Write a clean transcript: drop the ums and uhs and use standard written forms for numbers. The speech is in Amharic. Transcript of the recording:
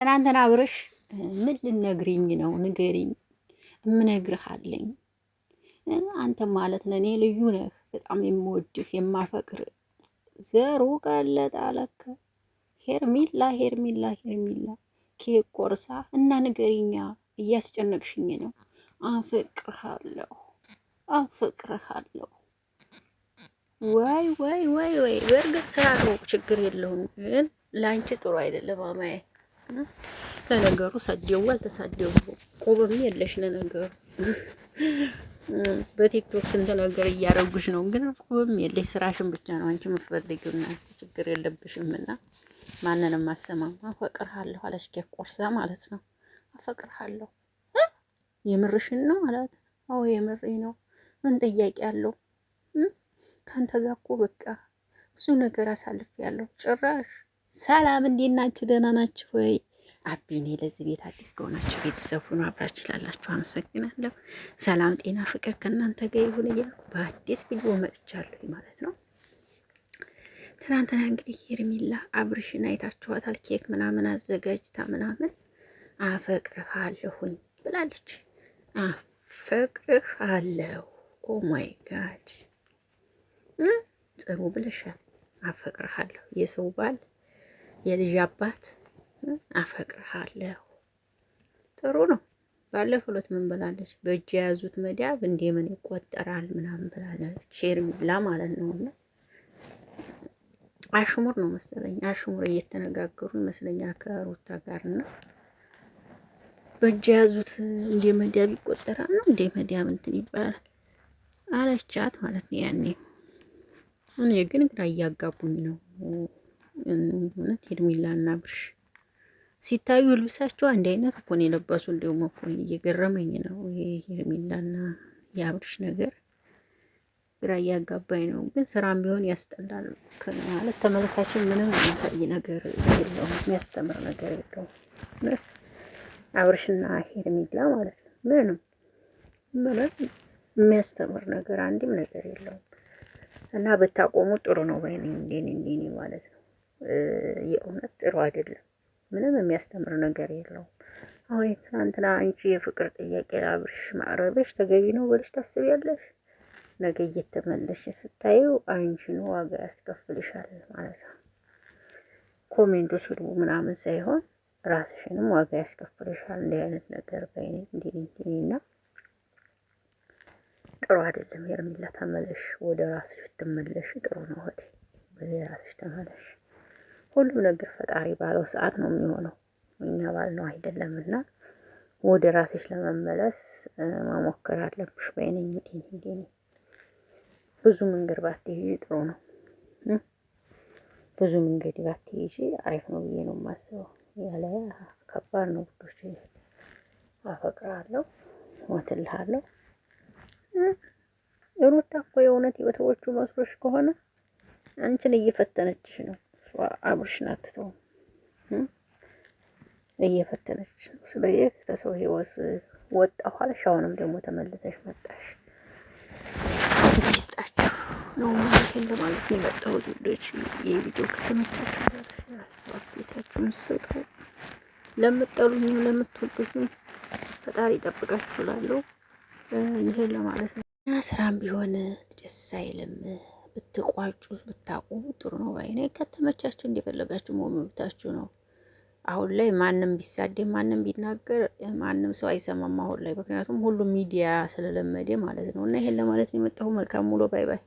ትናንትና አብርሽ ምን ልነግሪኝ ነው? ንገሪኝ፣ እምነግርህ አለኝ። አንተ ማለት ለእኔ ልዩ ነህ። በጣም የምወድህ የማፈቅር ዘሩ ቀለጠ አለከ ሄርሚላ ሄርሚላ ሄርሚላ ኬክ ቆርሳ እና ንገሪኛ፣ እያስጨነቅሽኝ ነው። አፈቅርሃለሁ አፈቅርሃለሁ። ወይ ወይ ወይ ወይ፣ በእርግጥ ስራ ነው፣ ችግር የለውም። ግን ለአንቺ ጥሩ አይደለም አማዬ። ለነገሩ ሰደው አልተሳደቡ ቁብም የለሽ። ለነገሩ በቲክቶክ ስንት ነገር እያረጉሽ ነው፣ ግን ቁብም የለሽ። ስራሽን ብቻ ነው አንቺ የምትፈልጊው እና ችግር የለብሽም። እና ማንንም አሰማም። አፈቅርሃለሁ አለች ኬክ ቆርሳ ማለት ነው። አፈቅርሃለሁ የምርሽን ነው አላት። አዎ የምሬ ነው። ምን ጥያቄ አለው? ካንተ ጋር እኮ በቃ ብዙ ነገር አሳልፌያለሁ። ጭራሽ ሰላም፣ እንዴት ናችሁ? ደህና ናችሁ ወይ? አቢኔ ለዚህ ቤት አዲስ ከሆናችሁ ቤተሰብ ሁኑ። አብራችሁ ላላችሁ አመሰግናለሁ። ሰላም፣ ጤና፣ ፍቅር ከእናንተ ጋር ይሁን እያልኩ በአዲስ ቪዲዮ መጥቻለሁ ማለት ነው። ትናንትና እንግዲህ ሄርሜላ አብርሽን አይታችኋታል። ኬክ ምናምን አዘጋጅታ ምናምን አፈቅርሃለሁኝ ብላለች። አፈቅርሃለሁ። ኦ ማይ ጋድ ጥሩ ብለሻል። አፈቅርሃለሁ የሰው ባል የልጅ አባት አፈቅርሃለሁ። ጥሩ ነው። ባለፈው ዕለት ምን ብላለች? በእጅ የያዙት መዳብ እንደ ምን ይቆጠራል ምናምን ብላለች። ሄርሜላ ማለት ነው። እና አሽሙር ነው መሰለኝ፣ አሽሙር እየተነጋገሩ ይመስለኛል ከሩታ ጋር። እና በእጅ የያዙት እንደ መዳብ ይቆጠራል ነው እንደ መዳብ እንትን ይባላል አለቻት ማለት ነው ያኔ። እኔ ግን ግራ እያጋቡኝ ነው እውነት። ሄርሜላና አብርሽ ሲታዩ ልብሳቸው አንድ አይነት እኮ ነው የለበሱ። እንዲሁም እኮ እየገረመኝ ነው ይሄ ሄርሜላና የአብርሽ ነገር፣ ግራ እያጋባኝ ነው። ግን ስራም ቢሆን ያስጠላል ማለት ተመልካችን ምንም የሚያሳይ ነገር የለውም፣ የሚያስተምር ነገር የለውም። አብርሽና ሄርሜላ ማለት ነው ምንም የሚያስተምር ነገር አንድም ነገር የለውም። እና ብታቆሙ ጥሩ ነው ባይኔ፣ እንዴኔ ማለት ነው። የእውነት ጥሩ አይደለም። ምንም የሚያስተምር ነገር የለውም። አሁን ትናንትና አንቺ የፍቅር ጥያቄ ለአብርሽ ማቅረብሽ ተገቢ ነው ብለሽ ታስቢያለሽ? ነገ እየተመለሽ ስታዩ አንቺን ዋጋ ያስከፍልሻል ማለት ነው። ኮሜንቱ ስድቡ ምናምን ሳይሆን ራስሽንም ዋጋ ያስከፍልሻል። እንዲህ አይነት ነገር ባይኔ እንዴና ጥሩ አይደለም። ሄርሜላ ተመለሽ፣ ወደ ራስሽ ብትመለሽ ጥሩ ነው። ወደ ራስሽ ተመለሽ። ሁሉም ነገር ፈጣሪ ባለው ሰዓት ነው የሚሆነው፣ እኛ ባልነው አይደለም። እና ወደ ራስሽ ለመመለስ መሞከር አለብሽ በይነኝ። እንግዲህ ብዙ መንገድ ባትሄጂ ጥሩ ነው። ብዙ መንገድ ባትሄጂ አሪፍ ነው ብዬ ነው የማስበው። ያለ ከባድ ነው ብቻ። አፈቅራለሁ፣ ሞትልሃለሁ። ሩታ እኮ የእውነት የተወቹ መስሎሽ ከሆነ አንቺን እየፈተነችሽ ነው። አብርሽን አትተውም፣ እየፈተነች ነው። ስለዚህ ከሰው ህይወት ወጣሁ አለሽ፣ አሁንም ደግሞ ተመልሰሽ መጣሽ። ይስጣችሁ ነው ማለት ለማለት ነው የመጣሁት። ልጆች የቪዲዮ ከተመቻችሁ አስተያየታችሁን ስጡ። ለምትጠሉኝም ለምትወዱኝም ፈጣሪ ይጠብቃችሁ እላለሁ። ይሄን ለማለት ነው። እና ስራም ቢሆን ደስ አይልም። ብትቋጩ ብታቆሙ ጥሩ ነው ባይኔ። ከተመቻችሁ እንደፈለጋችሁ መሆን መብታችሁ ነው። አሁን ላይ ማንም ቢሳደብ ማንም ቢናገር ማንም ሰው አይሰማም አሁን ላይ፣ ምክንያቱም ሁሉም ሚዲያ ስለለመደ ማለት ነው። እና ይሄን ለማለት ነው የመጣሁ። መልካም ውሎ። ባይ ባይ።